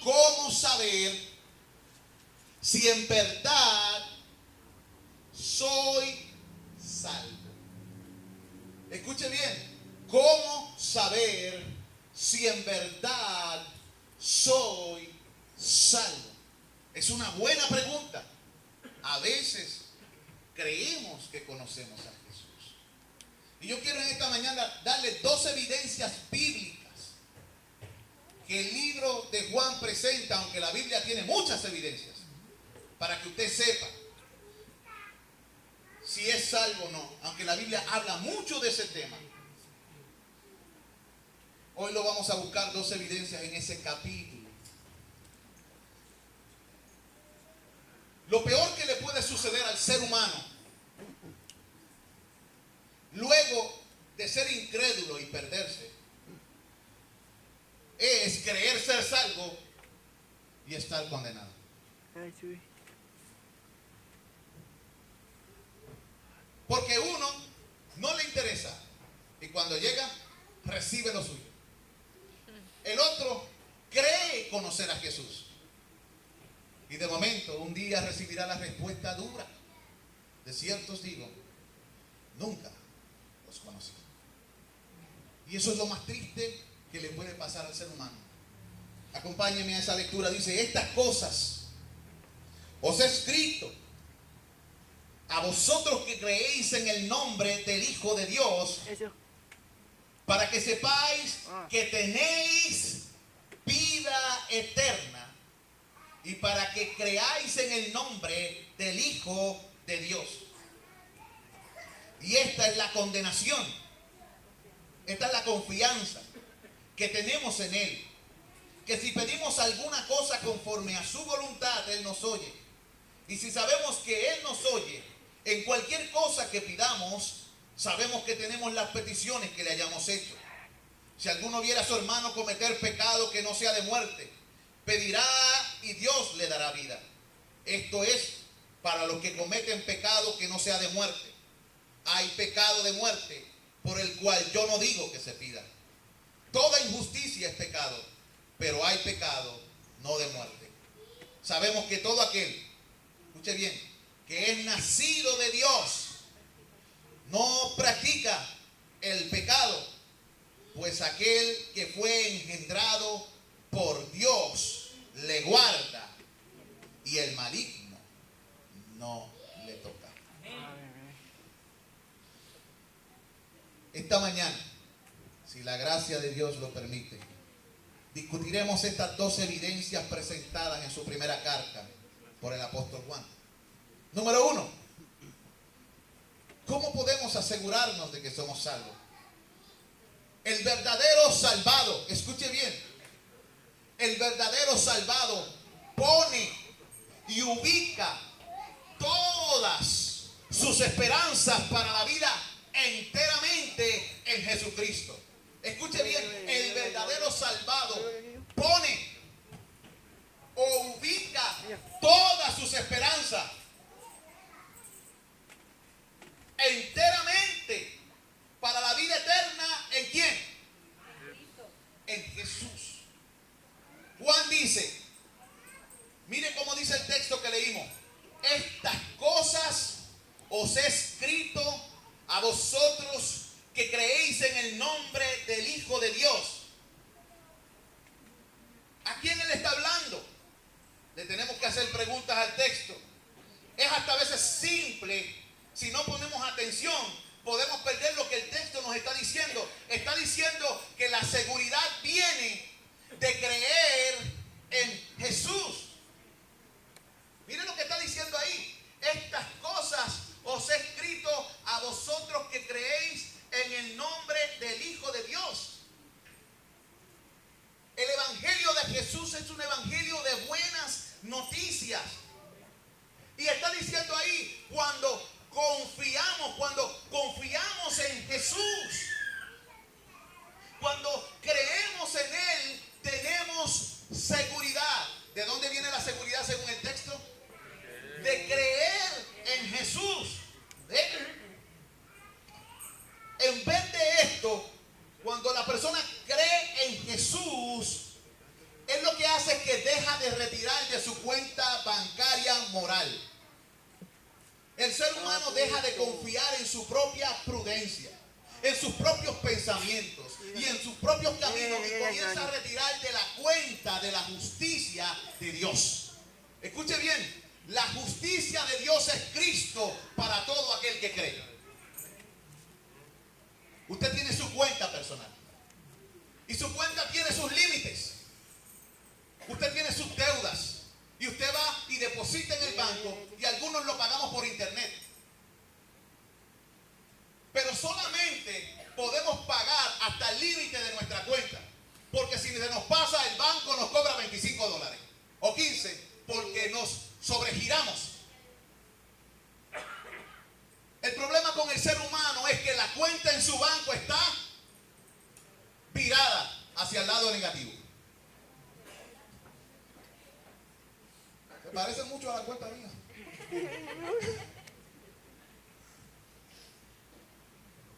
¿cómo saber si en verdad soy salvo? Escuche bien. ¿Cómo saber si en verdad soy salvo? Es una buena pregunta. A veces creemos que conocemos a Jesús. Y yo quiero en esta mañana darle 2 evidencias bíblicas que el libro de Juan presenta, aunque la Biblia tiene muchas evidencias, para que usted sepa si es salvo o no, aunque la Biblia habla mucho de ese tema. Hoy lo vamos a buscar 2 evidencias en ese capítulo. Lo peor que le puede suceder al ser humano, luego de ser incrédulo y perderse, es creer ser salvo y estar condenado. Porque uno no le interesa y cuando llega recibe lo suyo. El otro cree conocer a Jesús y de momento un día recibirá la respuesta dura. De cierto os digo, nunca los conocí. Y eso es lo más triste que le puede pasar al ser humano. Acompáñenme a esa lectura. Dice: estas cosas os he escrito a vosotros que creéis en el nombre del Hijo de Dios, para que sepáis que tenéis vida eterna y para que creáis en el nombre del Hijo de Dios. Y esta es la condenación, esta es la confianza que tenemos en Él, que si pedimos alguna cosa conforme a su voluntad, Él nos oye. Y si sabemos que Él nos oye, en cualquier cosa que pidamos, sabemos que tenemos las peticiones que le hayamos hecho. Si alguno viera a su hermano cometer pecado que no sea de muerte, pedirá y Dios le dará vida. Esto es para los que cometen pecado que no sea de muerte. Hay pecado de muerte por el cual yo no digo que se pida. Toda injusticia es pecado, pero hay pecado no de muerte. Sabemos que todo aquel, escuche bien, que es nacido de Dios no practica el pecado, pues aquel que fue engendrado por Dios le guarda y el maligno no le toca. Esta mañana, si la gracia de Dios lo permite, discutiremos estas 2 evidencias presentadas en su primera carta por el apóstol Juan. Número 1, ¿cómo podemos asegurarnos de que somos salvos? El verdadero salvado, escuche bien, el verdadero salvado pone y ubica todas sus esperanzas para la vida enteramente en Jesucristo. Escuche bien, el verdadero salvado pone o ubica todas sus esperanzas enteramente para la vida eterna. ¿En quién? En Jesús. Juan dice, mire cómo dice el texto que leímos: estas cosas os he escrito a vosotros que creéis en el nombre del Hijo de Dios. ¿A quién él está hablando? Le tenemos que hacer preguntas al texto. Es hasta a veces simple. Si no ponemos atención, podemos perder lo que el texto nos está diciendo. Está diciendo que la seguridad viene de creer en Jesús. Miren lo que está diciendo ahí: estas cosas os he escrito a vosotros que creéis en el nombre del Hijo de Dios. El evangelio de Jesús es un evangelio de buenas noticias. Y está diciendo ahí, cuando confiamos en Jesús, cuando creemos en Él, tenemos seguridad. ¿De dónde viene la seguridad según el texto? De creer en Jesús. En vez de esto, cuando la persona cree en Jesús, él lo que hace es que deja moral. El ser humano deja de confiar en su propia prudencia, en sus propios pensamientos y en sus propios caminos, y comienza a retirar de la cuenta de la justicia de Dios. Escuche bien, la justicia de Dios es Cristo para todo aquel que cree. Usted tiene su cuenta personal y su cuenta tiene sus límites. Usted tiene sus deudas y usted va y deposita en el banco, y algunos lo pagamos por internet. Pero solamente podemos pagar hasta el límite de nuestra cuenta, porque si se nos pasa, el banco nos cobra $25 o 15 porque nos sobregiramos. El problema con el ser humano es que la cuenta en su banco está virada hacia el lado negativo. Se parece mucho a la cuenta mía.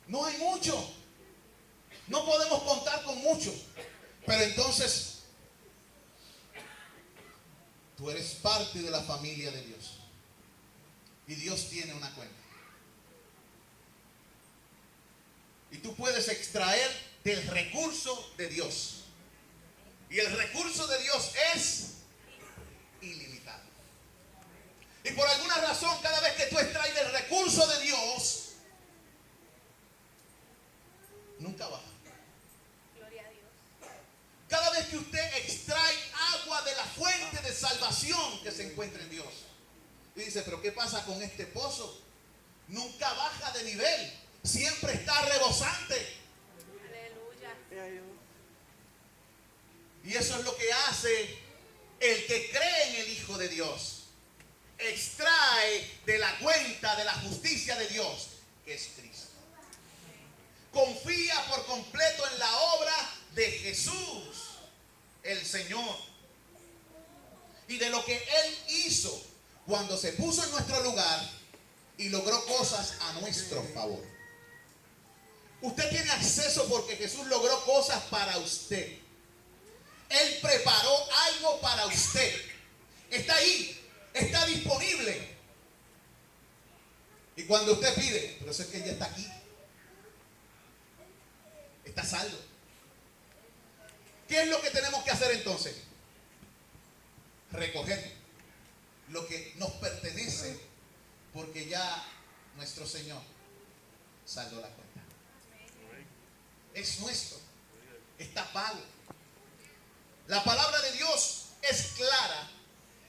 No hay mucho. No podemos contar con mucho. Pero entonces, tú eres parte de la familia de Dios. Y Dios tiene una cuenta. Y tú puedes extraer del recurso de Dios. Y el recurso de Dios es ilimitado. Y por alguna razón, cada vez que tú extraes del recurso de Dios, nunca baja. Gloria a Dios. Cada vez que usted extrae agua de la fuente de salvación que se encuentra en Dios, y dice, pero ¿qué pasa con este pozo? Nunca baja de nivel, siempre está rebosante. Aleluya. Y eso es lo que hace el que cree en el Hijo de Dios. Extrae de la cuenta de la justicia de Dios, que es Cristo. Confía por completo en la obra de Jesús, el Señor, y de lo que Él hizo cuando se puso en nuestro lugar y logró cosas a nuestro favor. Usted tiene acceso porque Jesús logró cosas para usted. Él preparó algo para usted. Está ahí, está disponible. Y cuando usted pide, pero eso es que ya está aquí. Está saldo. ¿Qué es lo que tenemos que hacer entonces? Recoger lo que nos pertenece, porque ya nuestro Señor saldó la cuenta. Es nuestro. Está pago. La palabra de Dios es clara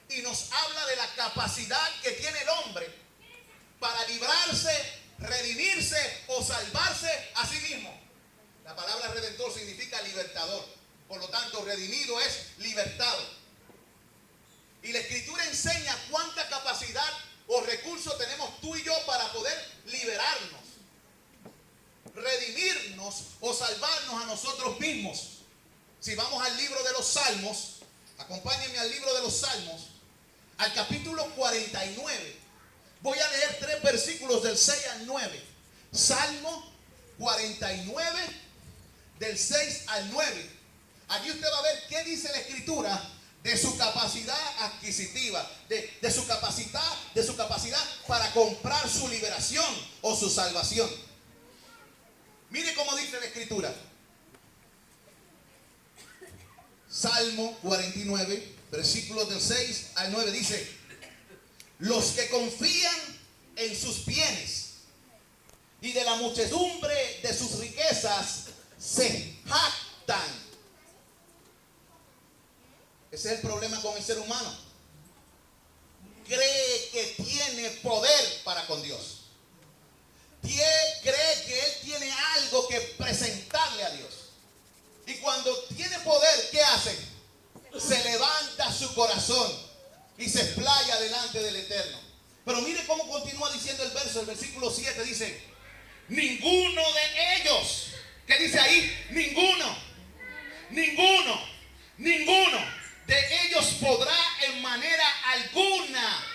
y nos habla de la capacidad que tiene el hombre para librarse, redimirse o salvarse a sí mismo. La palabra redentor significa libertador. Por lo tanto, redimido es libertado. Y la Escritura enseña cuánta capacidad o recursos tenemos tú y yo para poder liberarnos, redimirnos o salvarnos a nosotros mismos. Si vamos al libro de los Salmos, acompáñenme al libro de los Salmos, al capítulo 49. Voy a leer 3 versículos del 6 al 9. Salmo 49, del 6 al 9. Aquí usted va a ver qué dice la Escritura de su capacidad adquisitiva, de su capacidad para comprar su liberación o su salvación. Mire cómo dice la Escritura. Salmo 49, versículos del 6 al 9 dice: los que confían en sus bienes y de la muchedumbre de sus riquezas se jactan. Ese es el problema con el ser humano. Cree que tiene poder para con Dios. Cree que él tiene algo que presentarle a Dios. Y cuando tiene poder, ¿qué hace? Se levanta su corazón y se explaya delante del Eterno. Pero mire cómo continúa diciendo el verso, el versículo 7 dice: ninguno de ellos, ¿qué dice ahí? Ninguno de ellos podrá en manera alguna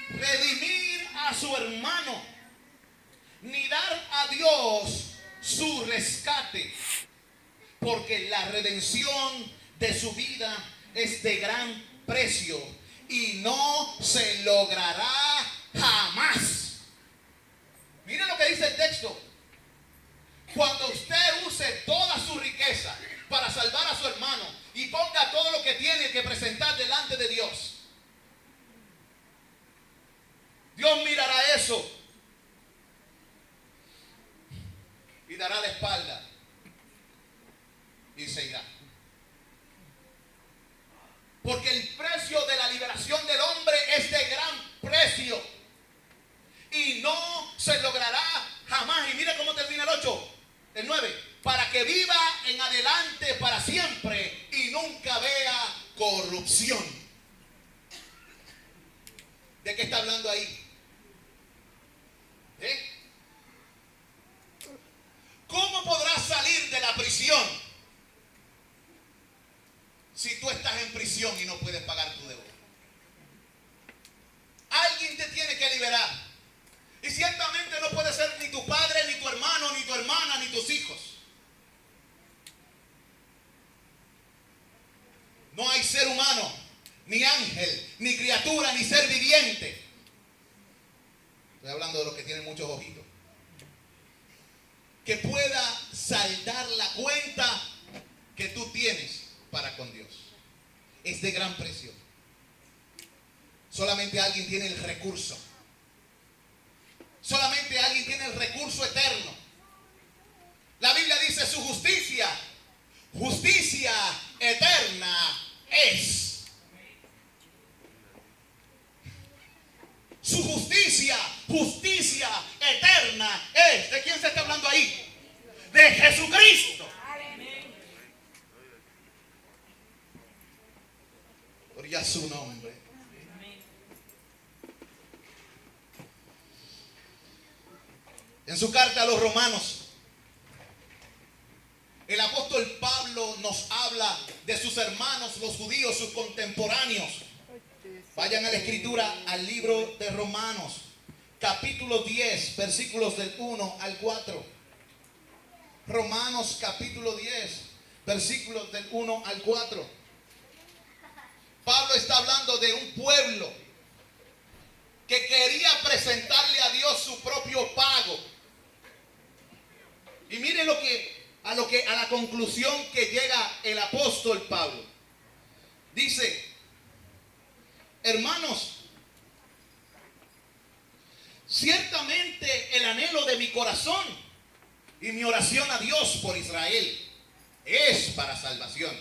redimir a su hermano, ni dar a Dios su rescate, porque la redención de su vida es de gran precio, y no se logrará jamás. Miren lo que dice el texto. Cuando usted use toda su riqueza para salvar a su hermano y ponga todo lo que tiene que presentar delante de Dios, Dios mirará eso y dará la espalda y se irá. Porque el precio de la liberación del hombre es de gran precio y no se logrará jamás. Y mira cómo termina el 8, el 9. Para que viva en adelante para siempre y nunca vea corrupción. ¿De qué está hablando ahí? ¿Cómo podrás salir de la prisión si tú estás en prisión y no puedes pagar tu deuda? Alguien te tiene que liberar. Y ciertamente no puede ser ni tu padre, ni tu hermano, ni tu hermana, ni tus hijos. No hay ser humano, ni ángel, ni criatura, ni ser viviente. Estoy hablando de los que tienen muchos ojitos. Que pueda saldar la cuenta que tú tienes para con Dios. Es de gran precio. Solamente alguien tiene el recurso. Solamente alguien tiene el recurso eterno. La Biblia dice su justicia, justicia eterna es. Su justicia, justicia eterna es. ¿De quién se está hablando ahí? De Jesucristo. Gloria a su nombre. En su carta a los Romanos, el apóstol Pablo nos habla de sus hermanos, los judíos, sus contemporáneos. Vayan a la escritura, al libro de Romanos, capítulo 10, versículos del 1 al 4. Romanos capítulo 10, versículos del 1 al 4. Pablo está hablando de un pueblo que quería presentarle a Dios su propio pago. Y miren a la conclusión que llega el apóstol Pablo. Dice: hermanos, ciertamente el anhelo de mi corazón y mi oración a Dios por Israel es para salvación.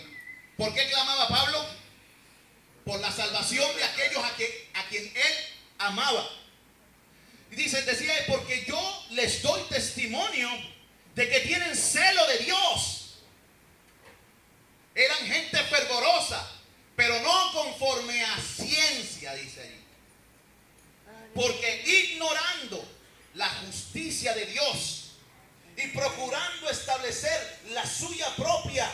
¿Por qué clamaba Pablo? Por la salvación de aquellos a quien él amaba. Y dice, decía, porque yo les doy testimonio de que tienen celo de Dios. Eran gente fervorosa, pero no conforme a ciencia, dice ahí. Porque ignorando la justicia de Dios y procurando establecer la suya propia,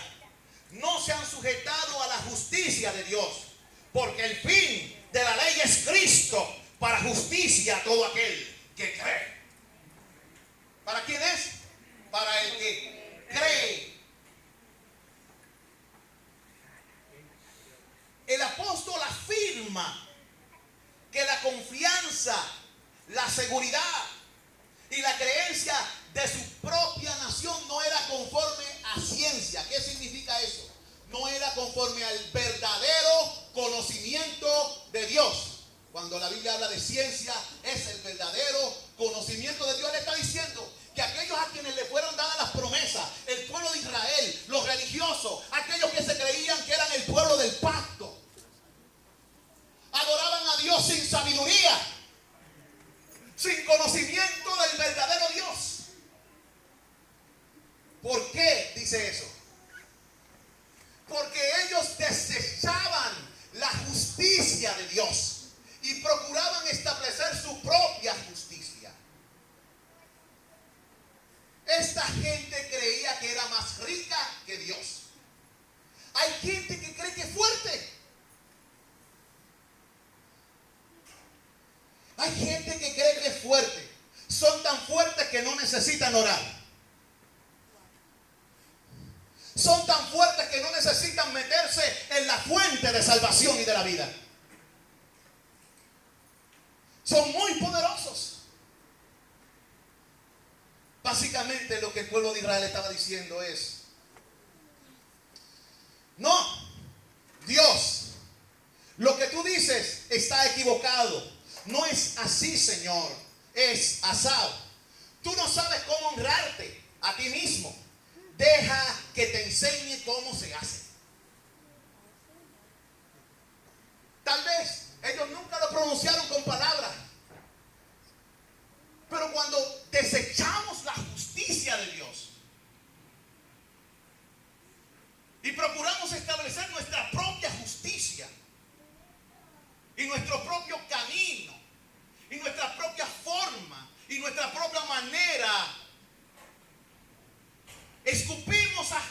no se han sujetado a la justicia de Dios. Porque el fin de la ley es Cristo para justicia a todo aquel que cree. ¿Para quién es? Para el que cree. El apóstol afirma que la confianza, la seguridad y la creencia de su propia nación no era conforme a ciencia. ¿Qué significa eso? No era conforme al verdadero conocimiento de Dios. Cuando la Biblia habla de ciencia, es el verdadero conocimiento de Dios. Le está diciendo que aquellos a quienes le fueron dadas las promesas, el pueblo de Israel, los religiosos, aquellos que se creían que eran el pueblo del pacto, adoraban a Dios sin sabiduría, sin conocimiento del verdadero Dios. ¿Por qué dice eso? Porque ellos desechaban la justicia de Dios y procuraban establecer su propia justicia. Esta gente creía que era más rica que Dios. Hay gente que cree que es fuerte. Hay gente que cree que es fuerte. Son tan fuertes que no necesitan orar. Son tan fuertes que no necesitan meterse en la fuente de salvación y de la vida. son muy poderosos. Básicamente lo que el pueblo de Israel estaba diciendo es: no, Dios, lo que tú dices está equivocado. No es así, Señor, es asado. Tú no sabes cómo honrarte a ti mismo. Deja que te enseñe cómo se hace. Tal vez ellos nunca lo pronunciaron con palabras, pero cuando desechamos la justicia de Dios y procuramos establecer nuestra propia justicia y nuestro propio camino y nuestra propia forma y nuestra propia manera, escupimos a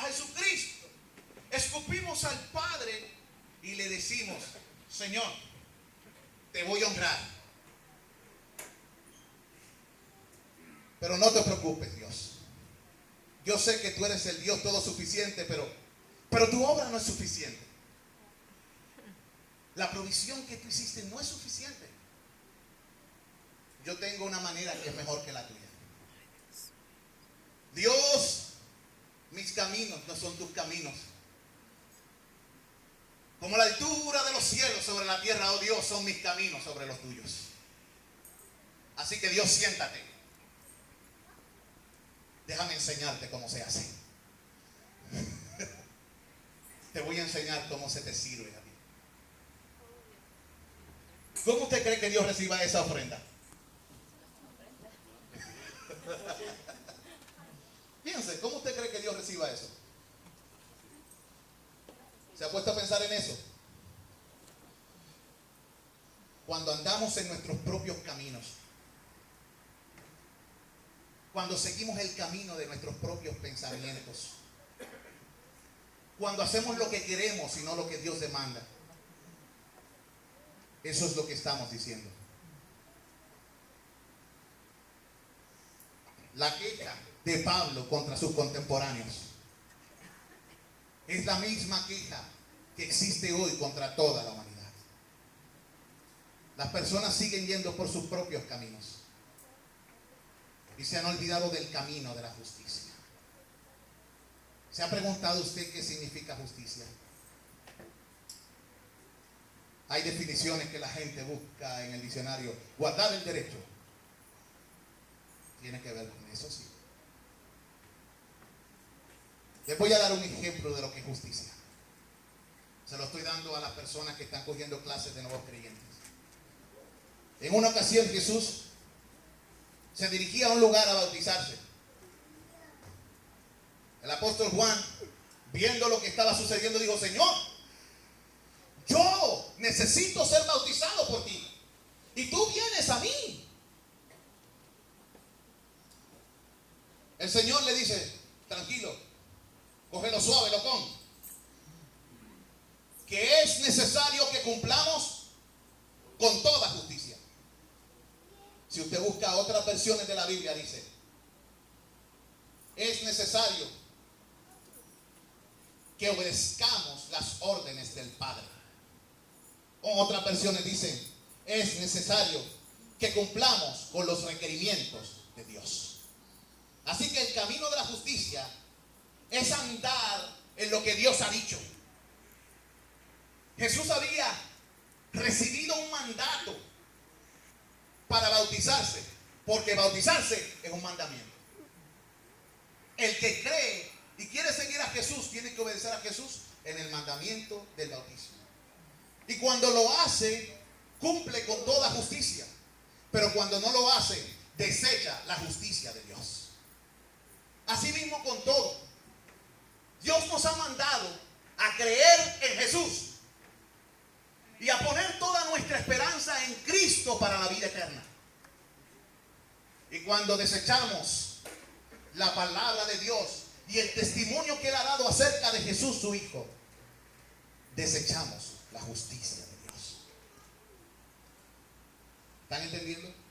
Jesucristo, escupimos al Padre y le decimos: Señor, te voy a honrar, pero no te preocupes, Dios. Yo sé que tú eres el Dios todo suficiente, pero tu obra no es suficiente. La provisión que tú hiciste no es suficiente. Yo tengo una manera que es mejor que la tuya. Dios, mis caminos no son tus caminos. Como la altura de los cielos sobre la tierra, oh Dios, son mis caminos sobre los tuyos. Así que Dios, siéntate. Déjame enseñarte cómo se hace. Te voy a enseñar cómo se te sirve a ti. ¿Cómo usted cree que Dios reciba esa ofrenda? Fíjense, ¿cómo usted cree que Dios reciba eso? ¿Se ha puesto a pensar en eso? Cuando andamos en nuestros propios caminos, cuando seguimos el camino de nuestros propios pensamientos, cuando hacemos lo que queremos y no lo que Dios demanda, eso es lo que estamos diciendo. La queja de Pablo contra sus contemporáneos es la misma queja que existe hoy contra toda la humanidad. Las personas siguen yendo por sus propios caminos y se han olvidado del camino de la justicia. ¿Se ha preguntado usted qué significa justicia? Hay definiciones que la gente busca en el diccionario. Guardar el derecho. Tiene que ver con eso, sí. Les voy a dar un ejemplo de lo que es justicia. Se lo estoy dando a las personas que están cogiendo clases de nuevos creyentes. En una ocasión Jesús se dirigía a un lugar a bautizarse. El apóstol Juan, viendo lo que estaba sucediendo, dijo: Señor, yo necesito ser bautizado por ti y tú vienes a mí. El Señor le dice: tranquilo, cógelo suave, locón, que es necesario que cumplamos con toda justicia. Si usted busca otras versiones de la Biblia, dice: es necesario que obedezcamos las órdenes del Padre. O otras versiones dicen: es necesario que cumplamos con los requerimientos de Dios. Así que el camino de la justicia es andar en lo que Dios ha dicho. Jesús había recibido un mandato para bautizarse, porque bautizarse es un mandamiento. El que cree y quiere seguir a Jesús tiene que obedecer a Jesús en el mandamiento del bautismo. Y cuando lo hace, cumple con toda justicia. Pero cuando no lo hace, desecha la justicia de Dios. Así mismo con todo. Dios nos ha mandado a creer en Jesús y a poner toda nuestra esperanza en Cristo para la vida eterna. Y cuando desechamos la palabra de Dios y el testimonio que Él ha dado acerca de Jesús, su Hijo, desechamos la justicia de Dios. ¿Están entendiendo?